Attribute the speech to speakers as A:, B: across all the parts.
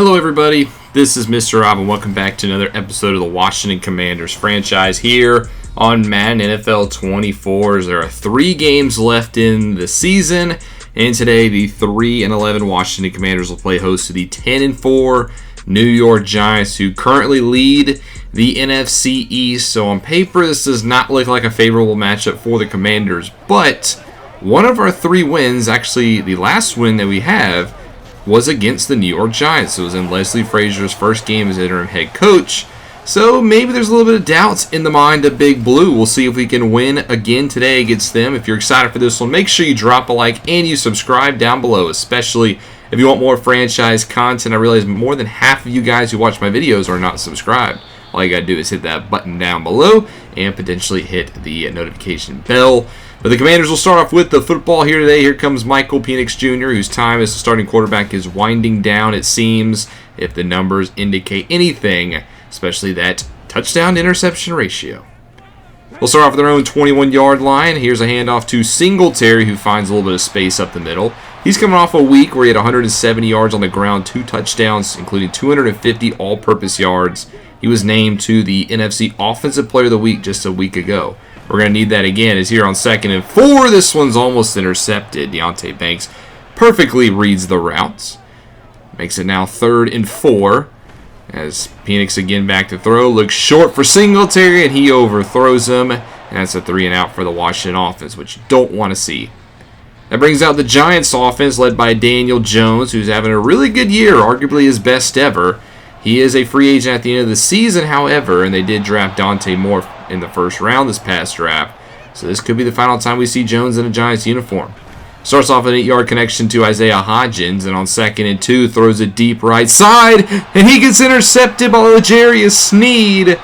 A: Hello everybody, this is Mr. Rob and welcome back to another episode of the Washington Commanders franchise here on Madden NFL 24. There are 3 games left in the season, and today the 3-11 Washington Commanders will play host to the 10-4 New York Giants, who currently lead the NFC East. So on paper, this does not look like a favorable matchup for the Commanders, but one of our 3 wins, actually the last win that we have, was against the New York Giants. It was in Leslie Frazier's first game as interim head coach. So maybe there's a little bit of doubts in the mind of Big Blue. We'll see if we can win again today against them. If you're excited for this one, make sure you drop a like and you subscribe down below, especially if you want more franchise content. I realize more than half of you guys who watch my videos are not subscribed. All you gotta do is hit that button down below and potentially hit the notification bell. But the Commanders will start off with the football here today. Here comes Michael Penix Jr., whose time as the starting quarterback is winding down, it seems, if the numbers indicate anything, especially that touchdown-interception ratio. We'll start off with their own 21-yard line. Here's a handoff to Singletary, who finds a little bit of space up the middle. He's coming off a week where he had 170 yards on the ground, 2 touchdowns, including 250 all-purpose yards. He was named to the NFC Offensive Player of the Week just a week ago. We're going to need that again as here on 2nd and 4. This one's almost intercepted. Deonte Banks perfectly reads the routes. Makes it now 3rd and 4. As Penix again back to throw. Looks short for Singletary and he overthrows him. And that's a 3 and out for the Washington offense, which you don't want to see. That brings out the Giants offense led by Daniel Jones, who's having a really good year, arguably his best ever. He is a free agent at the end of the season, however, and they did draft Dante Moore in the first round this past draft. So this could be the final time we see Jones in a Giants uniform. Starts off an 8-yard connection to Isaiah Hodgins, and on 2nd and 2 throws it deep right side, and he gets intercepted by L'Jarius Sneed.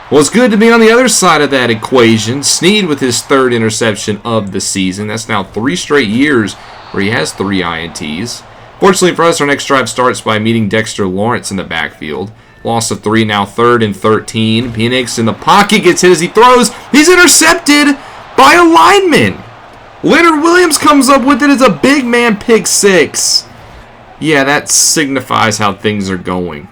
A: Well, it's good to be on the other side of that equation. Sneed with his 3rd interception of the season. That's now 3 straight years where he has 3 INTs. Fortunately for us, our next drive starts by meeting Dexter Lawrence in the backfield. Loss of 3, now 3rd and 13. Penix in the pocket gets hit as he throws. He's intercepted by a lineman. Leonard Williams comes up with it as a big man pick 6. Yeah, that signifies how things are going.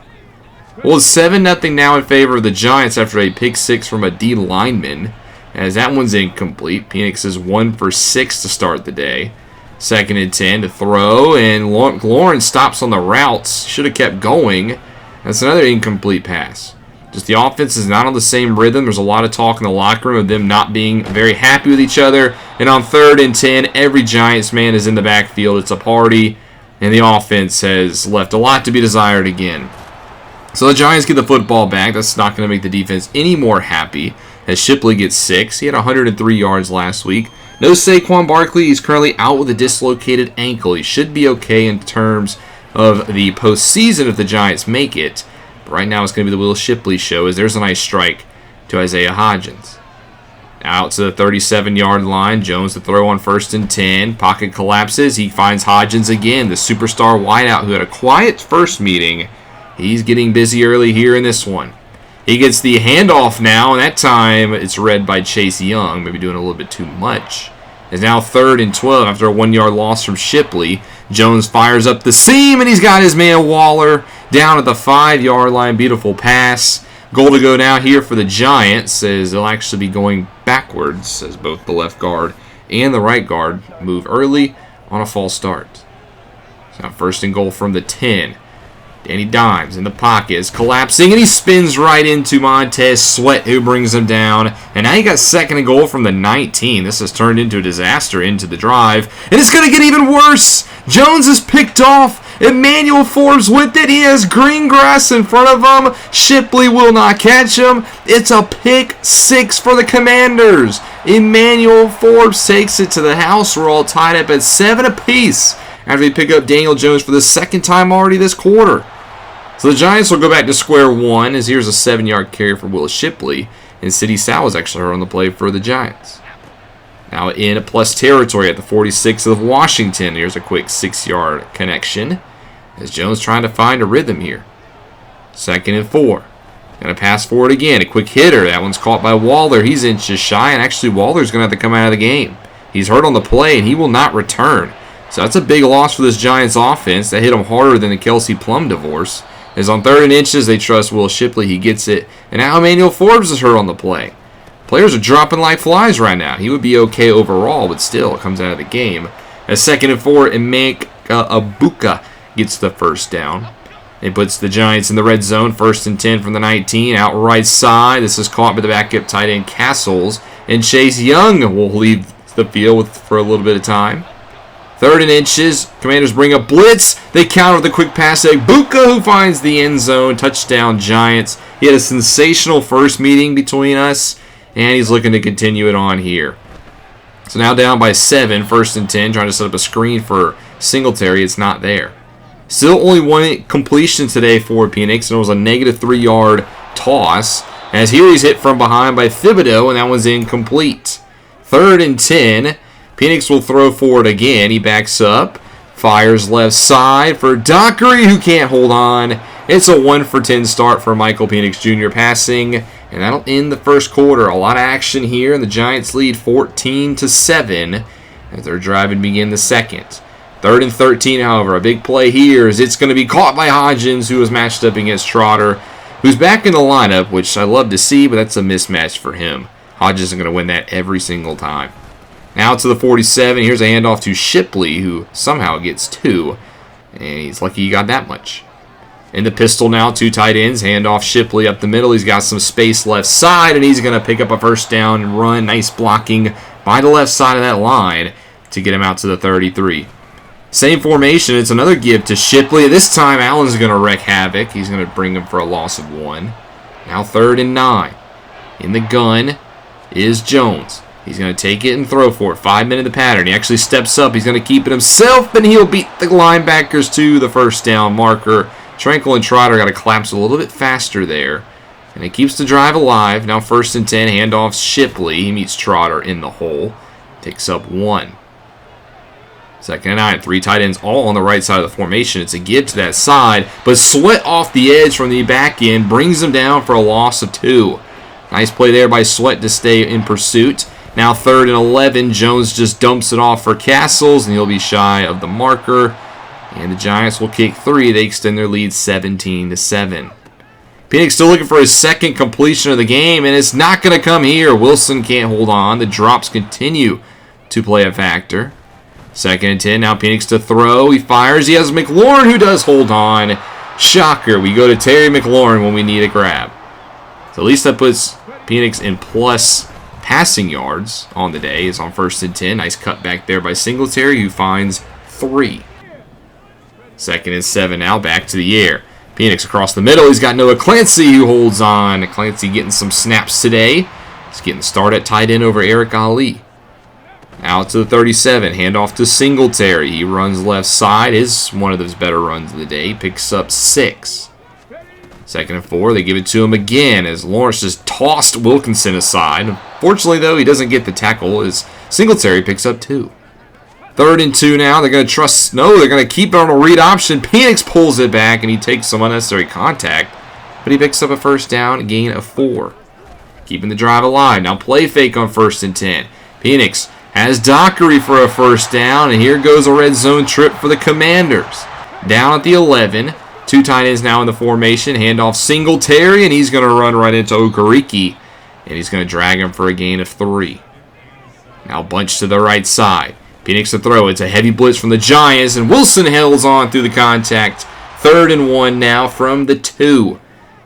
A: Well, it's 7-0 now in favor of the Giants after a pick 6 from a D lineman, as that one's incomplete. Penix is 1 for 6 to start the day. 2nd and 10 to throw, and Lawrence stops on the routes. Should have kept going. That's another incomplete pass. Just the offense is not on the same rhythm. There's a lot of talk in the locker room of them not being very happy with each other. And on 3rd and 10, every Giants man is in the backfield. It's a party, and the offense has left a lot to be desired again. So the Giants get the football back. That's not going to make the defense any more happy, as Shipley gets 6. He had 103 yards last week. No Saquon Barkley. He's currently out with a dislocated ankle. He should be okay in terms of the postseason if the Giants make it. But right now it's going to be the Will Shipley show, as there's a nice strike to Isaiah Hodgins. Out to the 37-yard line. Jones to throw on 1st and 10. Pocket collapses. He finds Hodgins again, the superstar wideout who had a quiet first meeting. He's getting busy early here in this one. He gets the handoff now, and that time it's read by Chase Young, maybe doing a little bit too much. It's now 3rd and 12 after a 1-yard loss from Shipley. Jones fires up the seam, and he's got his man Waller down at the 5-yard line. Beautiful pass. Goal to go now here for the Giants, as they'll actually be going backwards, as both the left guard and the right guard move early on a false start. So now 1st and goal from the 10. Danny Dimes in the pocket is collapsing, and he spins right into Montez Sweat, who brings him down. And now you got 2nd and goal from the 19. This has turned into a disaster into the drive, and it's going to get even worse. Jones is picked off. Emmanuel Forbes with it. He has green grass in front of him. Shipley will not catch him. It's a pick 6 for the Commanders. Emmanuel Forbes takes it to the house. We're all tied up at 7 apiece after we pick up Daniel Jones for the 2nd time already this quarter. So the Giants will go back to square one, as here's a 7-yard carry for Will Shipley, and Sidney Sal was actually hurt on the play for the Giants. Now in plus territory at the 46 of Washington. Here's a quick 6-yard connection, as Jones trying to find a rhythm here. 2nd and 4. Going to pass forward again. A quick hitter. That one's caught by Waller. He's inches shy, and actually Waller's going to have to come out of the game. He's hurt on the play, and he will not return. So that's a big loss for this Giants offense. That hit them harder than the Kelsey Plum divorce. As on 3rd and inches, they trust Will Shipley. He gets it. And now Emmanuel Forbes is hurt on the play. Players are dropping like flies right now. He would be okay overall, but still, it comes out of the game. As 2nd and 4, Emeka Abuka gets the first down. It puts the Giants in the red zone. 1st and 10 from the 19. Out right side. This is caught by the backup tight end Castles. And Chase Young will leave the field for a little bit of time. 3rd and inches. Commanders bring up blitz. They counter with a quick pass to Abuka, who finds the end zone. Touchdown, Giants. He had a sensational first meeting between us, and he's looking to continue it on here. So now down by 7, 1st and 10, trying to set up a screen for Singletary. It's not there. Still only 1 completion today for Penix, and it was a negative 3-yard toss. As here he's hit from behind by Thibodeau, and that one's incomplete. 3rd and 10. Penix will throw forward again. He backs up. Fires left side for Dockery, who can't hold on. It's a 1 for 10 start for Michael Penix Jr. passing. And that'll end the first quarter. A lot of action here, and the Giants lead 14-7 as they're driving to begin the second. 3rd and 13, however, a big play here is it's going to be caught by Hodgins, who was matched up against Trotter, who's back in the lineup, which I love to see, but that's a mismatch for him. Hodgins isn't going to win that every single time. Now to the 47. Here's a handoff to Shipley, who somehow gets 2, and he's lucky he got that much. In the pistol now, 2 tight ends. Handoff Shipley up the middle. He's got some space left side, and he's going to pick up a first down and run. Nice blocking by the left side of that line to get him out to the 33. Same formation. It's another give to Shipley. This time, Allen's going to wreak havoc. He's going to bring him for a loss of 1. Now 3rd and 9. In the gun is Jones. He's going to take it and throw for it. 5-minute the pattern. He actually steps up. He's going to keep it himself, and he'll beat the linebackers to the first down marker. Tranquil and Trotter got to collapse a little bit faster there. And it keeps the drive alive. Now 1st and 10. Handoff Shipley. He meets Trotter in the hole. Takes up 1. 2nd and 9. 3 tight ends all on the right side of the formation. It's a give to that side. But Sweat off the edge from the back end brings him down for a loss of 2. Nice play there by Sweat to stay in pursuit. Now 3rd and 11. Jones just dumps it off for Castles, and he'll be shy of the marker. And the Giants will kick 3. They extend their lead 17-7. Penix still looking for his 2nd completion of the game, and it's not going to come here. Wilson can't hold on. The drops continue to play a factor. 2nd and 10. Now Penix to throw. He fires. He has McLaurin, who does hold on. Shocker. We go to Terry McLaurin when we need a grab. So at least that puts Penix in plus passing yards on the day. Is on 1st and 10. Nice cut back there by Singletary, who finds 3. 2nd and 7 now, back to the air. Penix across the middle. He's got Noah Clancy, who holds on. Clancy getting some snaps today. He's getting the start at tight end over Eric Ali. Out to the 37. Handoff to Singletary. He runs left side. Is one of those better runs of the day. Picks up 6. 2nd and 4. They give it to him again as Lawrence just tossed Wilkinson aside. Unfortunately, though, he doesn't get the tackle as Singletary picks up 2. 3rd and 2 now. They're going to trust. No, they're going to keep it on a read option. Penix pulls it back, and he takes some unnecessary contact. But he picks up a first down, a gain of 4. Keeping the drive alive. Now play fake on 1st and 10. Penix has Dockery for a first down, and here goes a red zone trip for the Commanders. Down at the 11. 2 tight ends now in the formation. Handoff Singletary, and he's going to run right into Okereke. And he's going to drag him for a gain of 3. Now bunch to the right side. Penix to throw. It's a heavy blitz from the Giants, and Wilson holds on through the contact. 3rd and 1 now from the 2.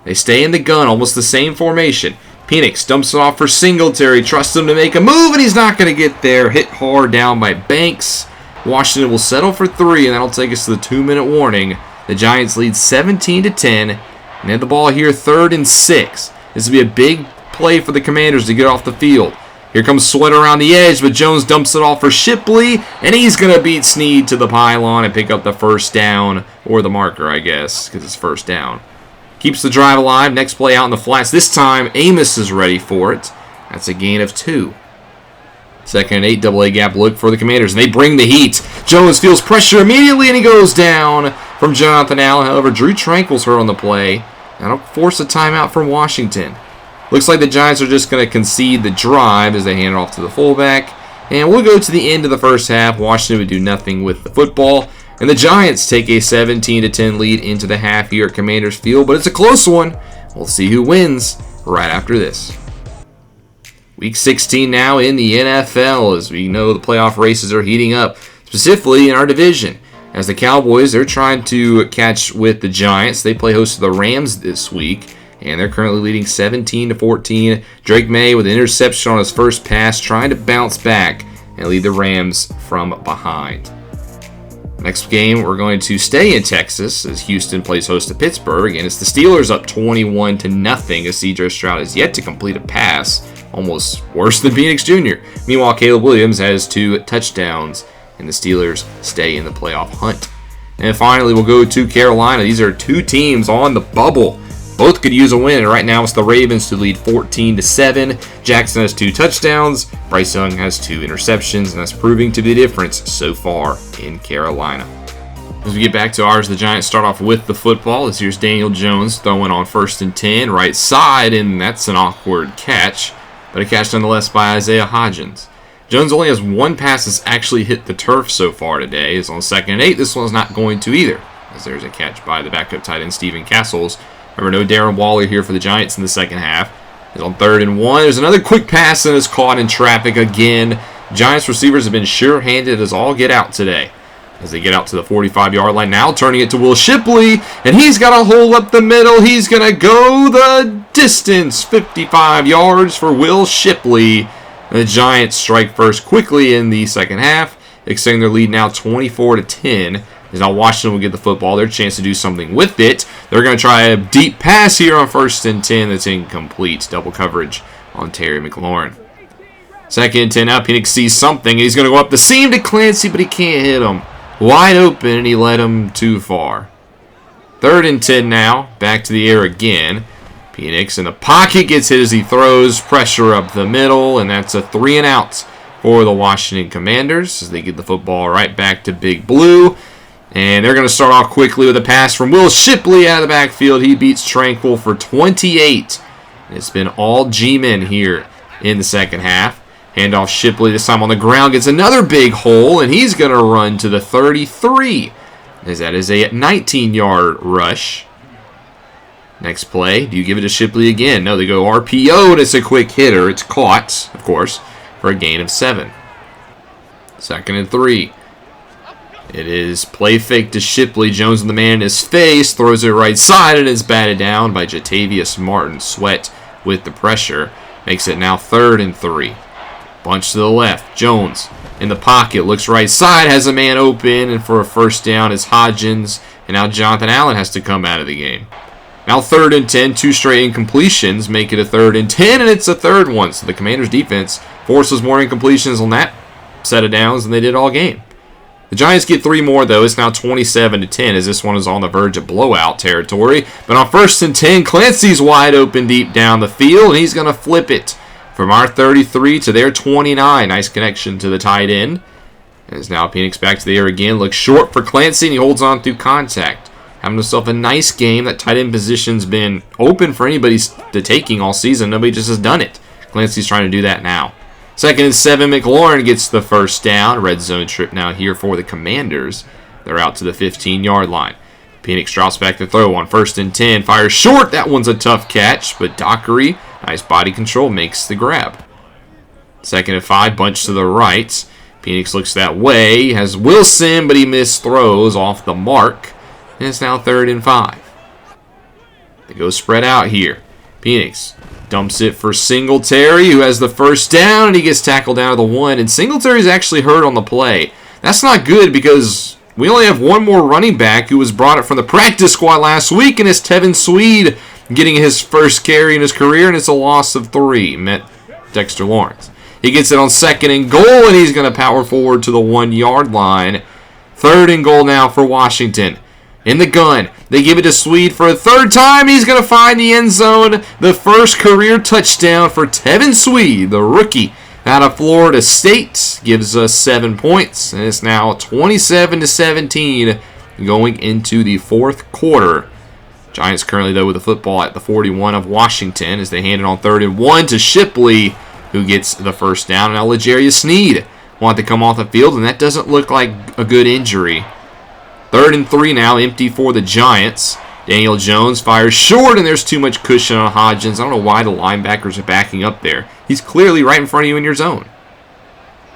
A: They stay in the gun, almost the same formation. Penix dumps it off for Singletary. Trusts him to make a move, and he's not going to get there. Hit hard down by Banks. Washington will settle for 3, and that'll take us to the 2-minute warning. The Giants lead 17-10, and they have the ball here 3rd and 6. This will be a big play for the Commanders to get off the field. Here comes Sweat around the edge, but Jones dumps it off for Shipley, and he's going to beat Snead to the pylon and pick up the first down, or the marker, I guess, because it's first down. Keeps the drive alive. Next play out in the flats. This time, Amos is ready for it. That's a gain of 2. 2nd and 8, double A gap look for the Commanders, and they bring the heat. Jones feels pressure immediately, and he goes down from Jonathan Allen. However, Drew Tranquil's hurt on the play. That'll force a timeout from Washington. Looks like the Giants are just going to concede the drive as they hand it off to the fullback. And we'll go to the end of the first half. Washington would do nothing with the football. And the Giants take a 17-10 lead into the half here at Commanders Field. But it's a close one. We'll see who wins right after this. Week 16 now in the NFL. As we know, the playoff races are heating up, specifically in our division. As the Cowboys, they're trying to catch with the Giants. They play host to the Rams this week. And they're currently leading 17-14. Drake May with an interception on his first pass, trying to bounce back and lead the Rams from behind. Next game, we're going to stay in Texas as Houston plays host to Pittsburgh. And it's the Steelers up 21-0 as C.J. Stroud has yet to complete a pass. Almost worse than Phoenix Jr. Meanwhile, Caleb Williams has 2 touchdowns, and the Steelers stay in the playoff hunt. And finally, we'll go to Carolina. These are 2 teams on the bubble. Both could use a win, and right now it's the Ravens to lead 14-7. Jackson has 2 touchdowns. Bryce Young has 2 interceptions, and that's proving to be the difference so far in Carolina. As we get back to ours, the Giants start off with the football. This here's Daniel Jones throwing on 1st and 10, right side, and that's an awkward catch, but a catch nonetheless by Isaiah Hodgins. Jones only has 1 pass that's actually hit the turf so far today. It's on 2nd and 8. This one's not going to either, as there's a catch by the backup tight end Steven Castles. Remember, no Darren Waller here for the Giants in the second half. He's on 3rd and 1. There's another quick pass and is caught in traffic again. Giants receivers have been sure-handed as all get out today. As they get out to the 45-yard line, now turning it to Will Shipley, and he's got a hole up the middle. He's going to go the distance, 55 yards for Will Shipley. The Giants strike first quickly in the second half, extending their lead now 24-10. As now Washington will get the football, their chance to do something with it. They're going to try a deep pass here on 1st and 10 that's incomplete. Double coverage on Terry McLaurin. 2nd and 10 now, Penix sees something. He's going to go up the seam to Clancy, but he can't hit him. Wide open, and he led him too far. 3rd and 10 now, back to the air again. Penix in the pocket, gets hit as he throws. Pressure up the middle, and that's a 3 and out for the Washington Commanders as they get the football right back to Big Blue. And they're going to start off quickly with a pass from Will Shipley out of the backfield. He beats Tranquil for 28. And it's been all G-men here in the second half. Handoff Shipley, this time on the ground, gets another big hole, and he's going to run to the 33. As that is a 19-yard rush. Next play, do you give it to Shipley again? No, they go RPO, and it's a quick hitter. It's caught, of course, for a gain of 7. 2nd and 3. It is play fake to Shipley. Jones and the man in his face. Throws it right side and is batted down by Jatavius Martin. Sweat with the pressure. Makes it now 3rd and 3. Bunch to the left. Jones in the pocket. Looks right side. Has a man open. And for a first down is Hodgins. And now Jonathan Allen has to come out of the game. Now 3rd and 10. 2 straight incompletions make it a 3rd and 10. And it's a 3rd one. So the Commanders' defense forces more incompletions on that set of downs than they did all game. The Giants get 3 more, though. It's now 27-10 as this one is on the verge of blowout territory. But on 1st and 10, Clancy's wide open deep down the field, and he's going to flip it from our 33 to their 29. Nice connection to the tight end. As now Penix back to the air again. Looks short for Clancy, and he holds on through contact. Having himself a nice game. That tight end position's been open for anybody to taking all season. Nobody just has done it. Clancy's trying to do that now. 2nd and 7, McLaurin gets the first down. Red zone trip now here for the Commanders. They're out to the 15-yard line. Penix drops back to throw on 1st and 10. Fires short. That one's a tough catch, but Dockery, nice body control, makes the grab. 2nd and 5, bunch to the right. Penix looks that way. He has Wilson, but he missed throws off the mark. And it's now 3rd and 5. They go spread out here. Penix dumps it for Singletary, who has the first down, and he gets tackled down to the 1. And Singletary's actually hurt on the play. That's not good because we only have one more running back who was brought up from the practice squad last week, and it's Tevin Swede getting his first carry in his career, and it's a loss of 3. Met Dexter Lawrence. He gets it on 2nd and goal, and he's going to power forward to the 1-yard line. 3rd and goal now for Washington. In the gun, they give it to Swede for a 3rd time. He's going to find the end zone. The first career touchdown for Tevin Swede, the rookie out of Florida State. Gives us 7 points, and it's now 27-17 going into the 4th quarter. Giants currently, though, with the football at the 41 of Washington as they hand it on 3rd and 1 to Shipley, who gets the first down. Now L'Jarius Sneed want to come off the field, and that doesn't look like a good injury. 3rd and 3 now, empty for the Giants. Daniel Jones fires short, and there's too much cushion on Hodgins. I don't know why the linebackers are backing up there. He's clearly right in front of you in your zone.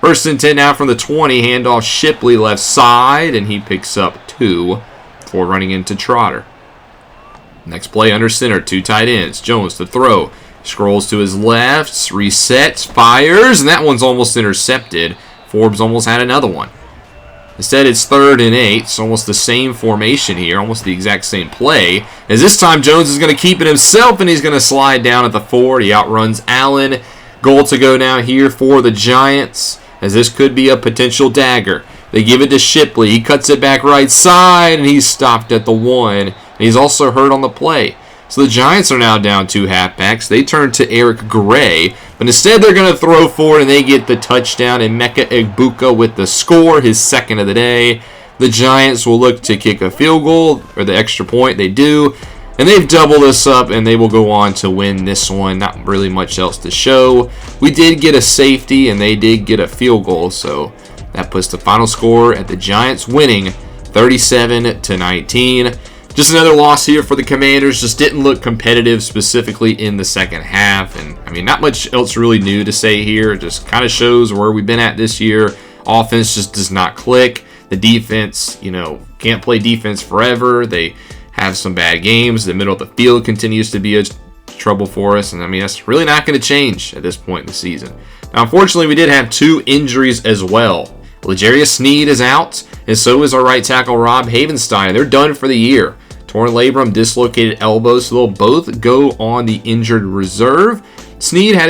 A: 1st and 10 now from the 20. Handoff Shipley left side, and he picks up 2 before running into Trotter. Next play under center, 2 tight ends. Jones to throw. Scrolls to his left, resets, fires, and that one's almost intercepted. Forbes almost had another one. Instead, it's 3rd and 8. It's almost the same formation here, almost the exact same play. As this time, Jones is going to keep it himself, and he's going to slide down at the 4. He outruns Allen. Goal to go now here for the Giants, as this could be a potential dagger. They give it to Shipley. He cuts it back right side, and he's stopped at the 1. And he's also hurt on the play. So the Giants are now down 2 halfbacks. They turn to Eric Gray, but instead they're going to throw forward, and they get the touchdown. And Emeka Egbuka with the score, his 2nd of the day. The Giants will look to kick a field goal, or the extra point. They do, and they've doubled this up, and they will go on to win this one. Not really much else to show. We did get a safety, and they did get a field goal, so that puts the final score at the Giants winning 37-19. Just another loss here for the Commanders. Just didn't look competitive, specifically in the second half. And, I mean, not much else really new to say here. It just kind of shows where we've been at this year. Offense just does not click. The defense, can't play defense forever. They have some bad games. The middle of the field continues to be a trouble for us. And, I mean, that's really not going to change at this point in the season. Now, unfortunately, we did have 2 injuries as well. L'Jarius Sneed is out, and so is our right tackle Rob Havenstein. They're done for the year. Torn labrum, dislocated elbow, so they'll both go on the injured reserve. Sneed had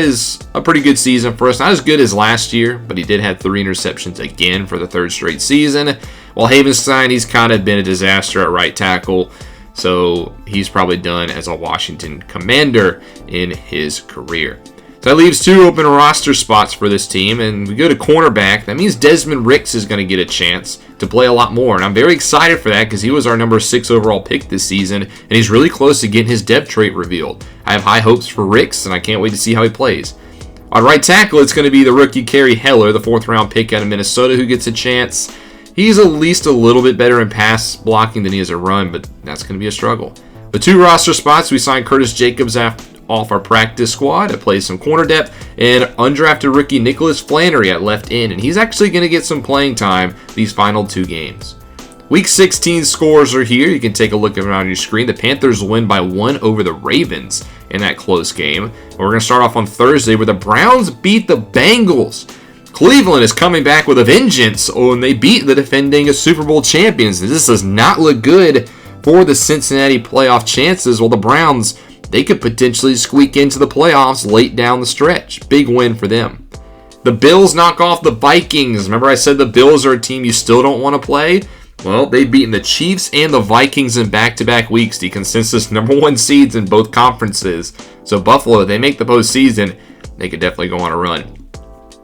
A: a pretty good season for us. Not as good as last year, but he did have 3 interceptions again for the 3rd straight season. While Havenstein, he's kind of been a disaster at right tackle, so he's probably done as a Washington Commander in his career. So that leaves 2 open roster spots for this team, and we go to cornerback. That means Desmond Ricks is going to get a chance to play a lot more, and I'm very excited for that because he was our number 6 overall pick this season, and he's really close to getting his depth trait revealed. I have high hopes for Ricks, and I can't wait to see how he plays. On right tackle, it's going to be the rookie Kerry Heller, the 4th-round pick out of Minnesota, who gets a chance. He's at least a little bit better in pass blocking than he is at run, but that's going to be a struggle. The 2 roster spots, we signed Curtis Jacobs off our practice squad to play some corner depth, and undrafted rookie Nicholas Flannery at left end, and he's actually going to get some playing time these final 2 games. Week 16 scores are here. You can take a look at them on your screen. The Panthers win by 1 over the Ravens in that close game. We're going to start off on Thursday where the Browns beat the Bengals. Cleveland is coming back with a vengeance, and they beat the defending Super Bowl champions. This does not look good for the Cincinnati playoff chances, while the Browns, they could potentially squeak into the playoffs late down the stretch. Big win for them. The Bills knock off the Vikings. Remember I said the Bills are a team you still don't want to play? Well, they've beaten the Chiefs and the Vikings in back-to-back weeks, the consensus number 1 seeds in both conferences. So Buffalo, they make the postseason, they could definitely go on a run.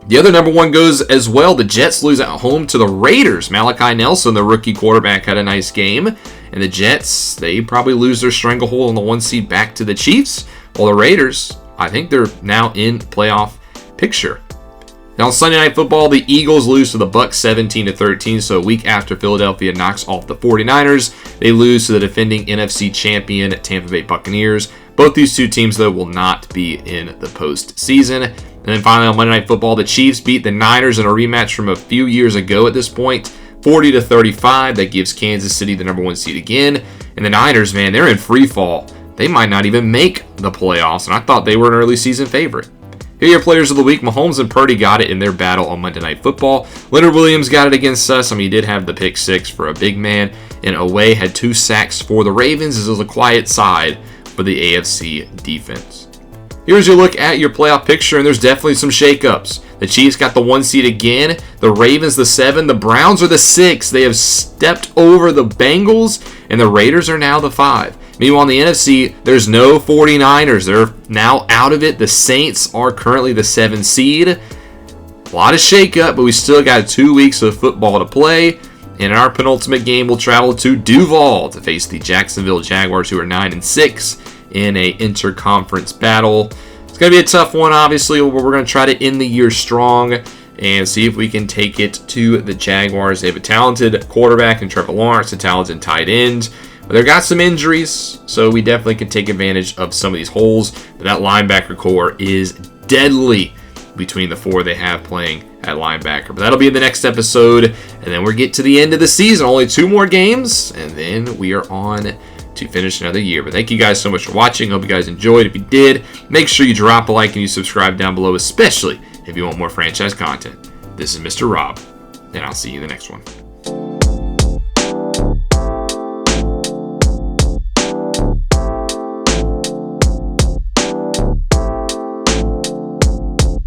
A: The other number 1 goes as well. The Jets lose at home to the Raiders. Malachi Nelson, the rookie quarterback, had a nice game. And the Jets, they probably lose their stranglehold on the 1 seed back to the Chiefs. While the Raiders, I think they're now in playoff picture. Now on Sunday Night Football, the Eagles lose to the Bucs 17-13. So a week after Philadelphia knocks off the 49ers, they lose to the defending NFC champion Tampa Bay Buccaneers. Both these 2 teams, though, will not be in the postseason. And then finally on Monday Night Football, the Chiefs beat the Niners in a rematch from a few years ago at this point, 40-35. That gives Kansas City the number 1 seed again. And the Niners, man, they're in free fall. They might not even make the playoffs, and I thought they were an early season favorite. Here are your players of the week. Mahomes and Purdy got it in their battle on Monday Night Football. Leonard Williams got it against us. I mean, he did have the pick 6 for a big man. And Away had 2 sacks for the Ravens. This was a quiet side for the AFC defense. Here's your look at your playoff picture, and there's definitely some shakeups. The Chiefs got the 1 seed again. The Ravens the 7. The Browns are the 6. They have stepped over the Bengals, and the Raiders are now the 5. Meanwhile, in the NFC, there's no 49ers. They're now out of it. The Saints are currently the 7 seed. A lot of shakeup, but we still got 2 weeks of football to play. And in our penultimate game, we'll travel to Duval to face the Jacksonville Jaguars, who are 9-6 in a interconference battle. It's going to be a tough one, obviously, but we're going to try to end the year strong. and see if we can take it to the Jaguars. They have a talented quarterback in Trevor Lawrence, a talented tight end. But they've got some injuries, so we definitely can take advantage of some of these holes. But that linebacker core is deadly between the four they have playing at linebacker. But that'll be in the next episode, and then we'll get to the end of the season. Only 2 more games, and then we are on to finish another year. But thank you guys so much for watching. Hope you guys enjoyed. If you did, make sure you drop a like and you subscribe down below, especially if you want more franchise content. This is Mr. Rob, and I'll see you in the next one.